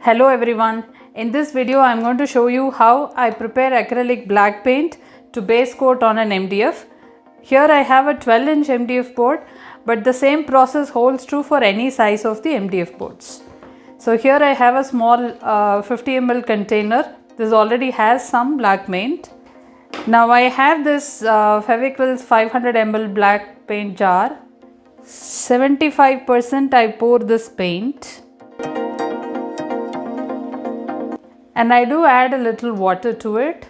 Hello everyone, in this video I am going to show you how I prepare acrylic black paint to base coat on an MDF. Here I have a 12-inch MDF board, but the same process holds true for any size of the MDF boards. So here I have a small 50 ml container. This already has some black paint. Now I have this Fevicryl 500 ml black paint jar. 75% I pour this paint. And I do add a little water to it.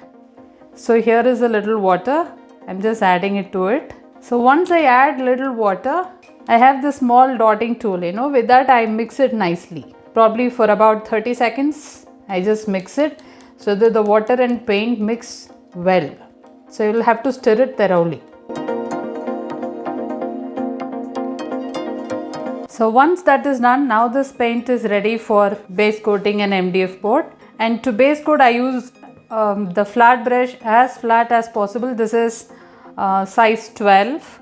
So here is a little water. I'm just adding it to it. So once I add little water, I have this small dotting tool, with that I mix it nicely. Probably for about 30 seconds, I just mix it so that the water and paint mix well. So you will have to stir it thoroughly. So once that is done, now this paint is ready for base coating an MDF board. And to base coat, I use the flat brush as flat as possible. This is size 12.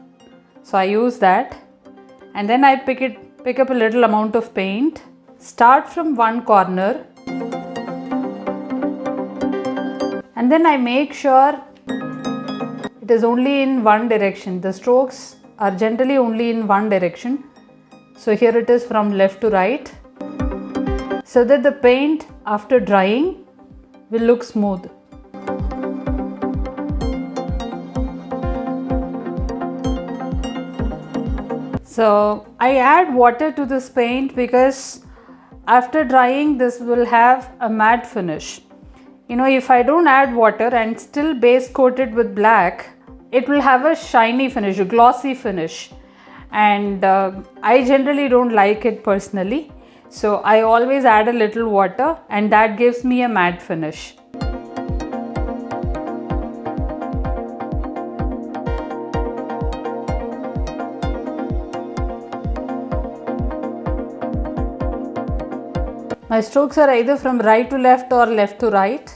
So I use that. And then I pick up a little amount of paint. Start from one corner. And then I make sure it is only in one direction. The strokes are generally only in one direction. So here it is from left to right, so that the paint after drying will look smooth. So I add water to this paint because after drying this will have a matte finish. If I don't add water and still base coat it with black, it will have a shiny finish, a glossy finish. And I generally don't like it personally. So I always add a little water and that gives me a matte finish. My strokes are either from right to left or left to right.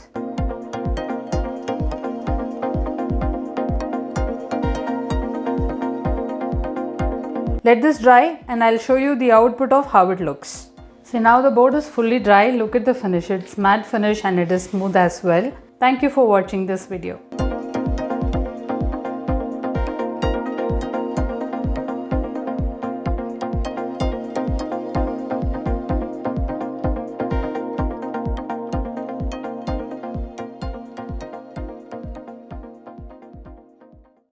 Let this dry and I'll show you the output of how it looks. See, now the board is fully dry. Look at the finish. It's matte finish and it is smooth as well. Thank you for watching this video.